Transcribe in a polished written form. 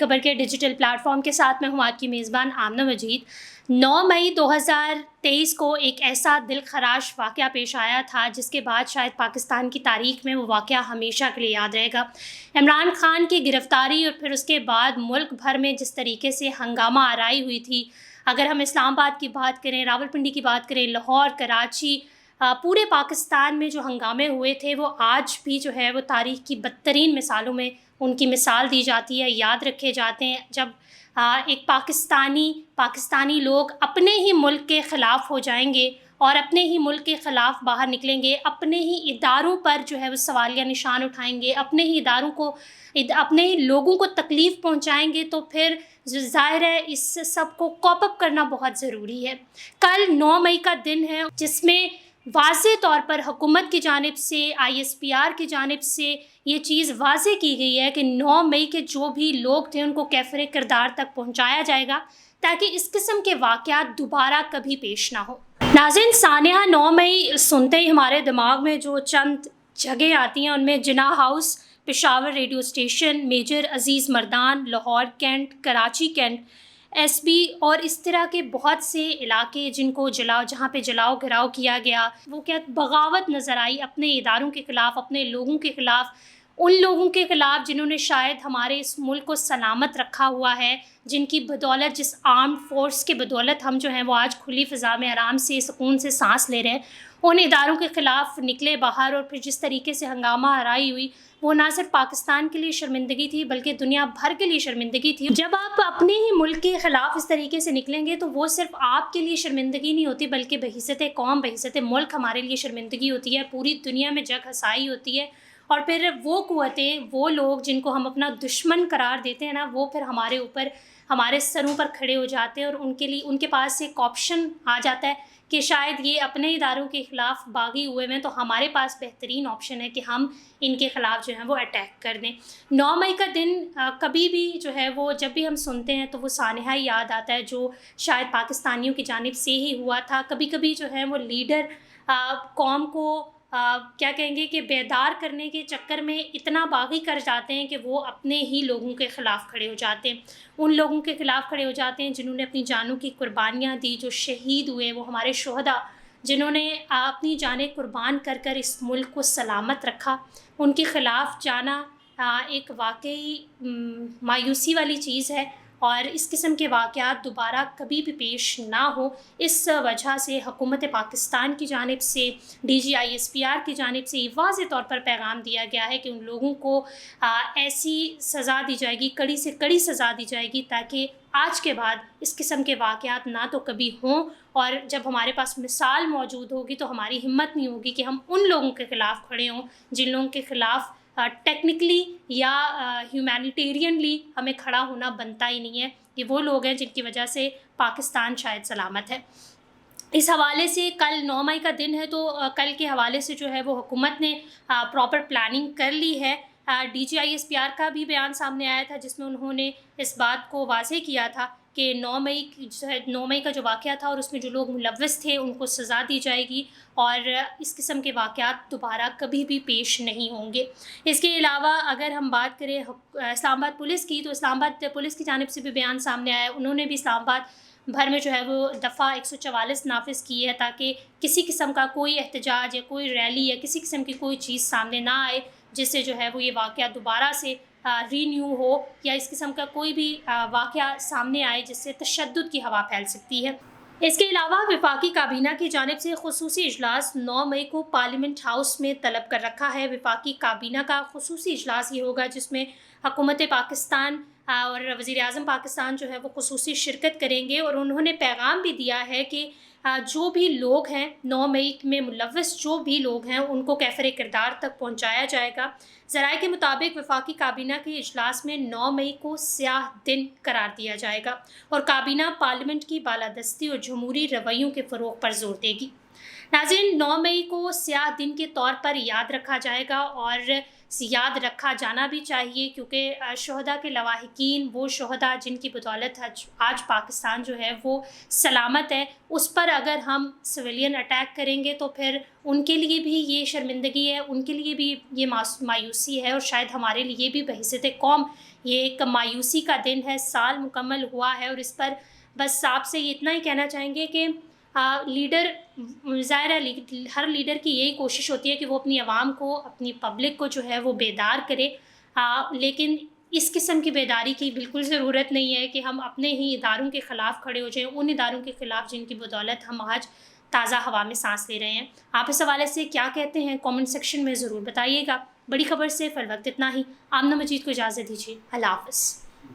خبر کے digital plate form کے ساتھ میں ہوں آپ کی میزبان آمنہ مجید۔ 9 مئی 2023 کو ایک ایسا دل خراش واقعہ پیش آیا تھا جس کے بعد شاید پاکستان کی تاریخ میں وہ واقعہ ہمیشہ کے لیے یاد رہے گا۔ عمران خان کی گرفتاری اور پھر اس کے بعد ملک بھر میں جس طریقے سے ہنگامہ آرائی ہوئی تھی، اگر ہم اسلام آباد کی بات کریں، راولپنڈی کی بات کریں، لاہور، کراچی، پورے پاکستان میں جو ہنگامے ہوئے تھے وہ آج بھی جو ہے وہ تاریخ کی بدترین مثالوں میں ان کی مثال دی جاتی ہے، یاد رکھے جاتے ہیں۔ جب ایک پاکستانی لوگ اپنے ہی ملک کے خلاف ہو جائیں گے اور اپنے ہی ملک کے خلاف باہر نکلیں گے، اپنے ہی اداروں پر جو ہے وہ سوالیہ نشان اٹھائیں گے، اپنے ہی اداروں کو، اپنے ہی لوگوں کو تکلیف پہنچائیں گے، تو پھر ظاہر ہے اس سب کو کوپ اپ کرنا بہت ضروری ہے۔ کل 9 مئی کا دن ہے جس میں واضح طور پر حکومت کی جانب سے، ISPR کی جانب سے یہ چیز واضح کی گئی ہے کہ 9 مئی کے جو بھی لوگ تھے ان کو کیفر کردار تک پہنچایا جائے گا تاکہ اس قسم کے واقعات دوبارہ کبھی پیش نہ ہو۔ ناظرین، سانحہ 9 مئی سنتے ہی ہمارے دماغ میں جو چند جگہیں آتی ہیں ان میں Jinnah house, Peshawar radio station, major Aziz Mardan, Lahore cantt, Karachi cantt, SB اور اس طرح کے بہت سے علاقے جہاں پہ جلاؤ گھراؤ کیا گیا، وہ کیا بغاوت نظر آئی اپنے اداروں کے خلاف، اپنے لوگوں کے خلاف، ان لوگوں کے خلاف جنہوں نے شاید ہمارے اس ملک کو سلامت رکھا ہوا ہے، جن کی بدولت، جس آرمڈ فورس کے بدولت ہم جو ہیں وہ آج کھلی فضا میں آرام سے سکون سے سانس لے رہے ہیں۔ ان اداروں کے خلاف نکلے باہر اور پھر جس طریقے سے ہنگامہ آرائی ہوئی، وہ نہ صرف پاکستان کے لیے شرمندگی تھی بلکہ دنیا بھر کے لیے شرمندگی تھی۔ جب آپ اپنے ہی ملک کے خلاف اس طریقے سے نکلیں گے تو وہ صرف آپ کے لیے شرمندگی نہیں ہوتی بلکہ بحیثیت قوم، بحیثیت ملک ہمارے لیے شرمندگی ہوتی ہے، پوری دنیا میں جگ ہنسائی ہوتی ہے، اور پھر وہ قوتیں، وہ لوگ جن کو ہم اپنا دشمن قرار دیتے ہیں نا، وہ پھر ہمارے اوپر، ہمارے سروں پر کھڑے ہو جاتے ہیں، اور ان کے پاس ایک آپشن آ جاتا ہے کہ شاید یہ اپنے اداروں کے خلاف باغی ہوئے ہیں تو ہمارے پاس بہترین آپشن ہے کہ ہم ان کے خلاف جو ہیں وہ اٹیک کر دیں۔ 9 مئی کا دن کبھی بھی جو ہے وہ جب بھی ہم سنتے ہیں تو وہ سانحہ ہی یاد آتا ہے جو شاید پاکستانیوں کی جانب سے ہی ہوا تھا۔ کبھی کبھی جو ہے وہ لیڈر قوم کو کیا کہیں گے کہ بیدار کرنے کے چکر میں اتنا باغی کر جاتے ہیں کہ وہ اپنے ہی لوگوں کے خلاف کھڑے ہو جاتے ہیں، ان لوگوں کے خلاف کھڑے ہو جاتے ہیں جنہوں نے اپنی جانوں کی قربانیاں دی، جو شہید ہوئے، وہ ہمارے شہداء جنہوں نے اپنی جانیں قربان کر کر اس ملک کو سلامت رکھا، ان کے خلاف جانا ایک واقعی مایوسی والی چیز ہے، اور اس قسم کے واقعات دوبارہ کبھی بھی پیش نہ ہو، اس وجہ سے حکومت پاکستان کی جانب سے، DG ISPR کی جانب سے یہ واضح طور پر پیغام دیا گیا ہے کہ ان لوگوں کو ایسی سزا دی جائے گی، کڑی سے کڑی سزا دی جائے گی تاکہ آج کے بعد اس قسم کے واقعات نہ تو کبھی ہوں، اور جب ہمارے پاس مثال موجود ہوگی تو ہماری ہمت نہیں ہوگی کہ ہم ان لوگوں کے خلاف کھڑے ہوں جن لوگوں کے خلاف ٹیکنیکلی یا ہیومینیٹیرینلی ہمیں کھڑا ہونا بنتا ہی نہیں ہے۔ یہ وہ لوگ ہیں جن کی وجہ سے پاکستان شاید سلامت ہے۔ اس حوالے سے کل 9 مئی کا دن ہے تو کل کے حوالے سے جو ہے وہ حکومت نے پراپر پلاننگ کر لی ہے۔ DG ISPR کا بھی بیان سامنے آیا تھا جس میں انہوں نے اس بات کو واضح کیا تھا کہ 9 مئی کا جو واقعہ تھا اور اس میں جو لوگ ملوث تھے ان کو سزا دی جائے گی اور اس قسم کے واقعات دوبارہ کبھی بھی پیش نہیں ہوں گے۔ اس کے علاوہ اگر ہم بات کریں اسلام آباد پولیس کی، تو اسلام آباد پولیس کی جانب سے بھی بیان سامنے آیا، انہوں نے بھی اسلام آباد بھر میں جو ہے وہ دفعہ 144 نافذ کی ہے تاکہ کسی قسم کا کوئی احتجاج یا کوئی ریلی یا کسی قسم کی کوئی چیز سامنے نہ آئے جس سے جو ہے وہ یہ واقعہ دوبارہ سے رینیو ہو، یا اس قسم کا کوئی بھی واقعہ سامنے آئے جس سے تشدد کی ہوا پھیل سکتی ہے۔ اس کے علاوہ وفاقی کابینہ کی جانب سے خصوصی اجلاس 9 مئی کو پارلیمنٹ ہاؤس میں طلب کر رکھا ہے۔ وفاقی کابینہ کا خصوصی اجلاس یہ ہوگا جس میں حکومت پاکستان اور وزیر اعظم پاکستان جو ہے وہ خصوصی شرکت کریں گے، اور انہوں نے پیغام بھی دیا ہے کہ جو بھی لوگ ہیں 9 مئی میں ملوث جو بھی لوگ ہیں ان کو کیفر کردار تک پہنچایا جائے گا۔ ذرائع کے مطابق وفاقی کابینہ کے اجلاس میں 9 مئی کو سیاہ دن قرار دیا جائے گا اور کابینہ پارلیمنٹ کی بالادستی اور جمہوری رویوں کے فروغ پر زور دے گی۔ ناظرین، 9 مئی کو سیاہ دن کے طور پر یاد رکھا جائے گا، اور یاد رکھا جانا بھی چاہیے، کیونکہ شہداء کے لواحقین، وہ شہداء جن کی بدولت آج پاکستان جو ہے وہ سلامت ہے، اس پر اگر ہم سویلین اٹیک کریں گے تو پھر ان کے لیے بھی یہ شرمندگی ہے، ان کے لیے بھی یہ مایوسی ہے، اور شاید ہمارے لیے بھی بحیثیت قوم یہ ایک مایوسی کا دن ہے۔ سال مکمل ہوا ہے، اور اس پر بس آپ سے اتنا ہی کہنا چاہیں گے کہ لیڈر، ظاہر ہے ہر لیڈر کی یہی کوشش ہوتی ہے کہ وہ اپنی عوام کو، اپنی پبلک کو جو ہے وہ بیدار کرے، لیکن اس قسم کی بیداری کی بالکل ضرورت نہیں ہے کہ ہم اپنے ہی اداروں کے خلاف کھڑے ہو جائیں، ان اداروں کے خلاف جن کی بدولت ہم آج تازہ ہوا میں سانس لے رہے ہیں۔ آپ اس حوالے سے کیا کہتے ہیں کامنٹ سیکشن میں ضرور بتائیے گا۔ بڑی خبر سے فی الوقت اتنا ہی۔ آمنہ مجید کو اجازت دیجیے، اللہ حافظ۔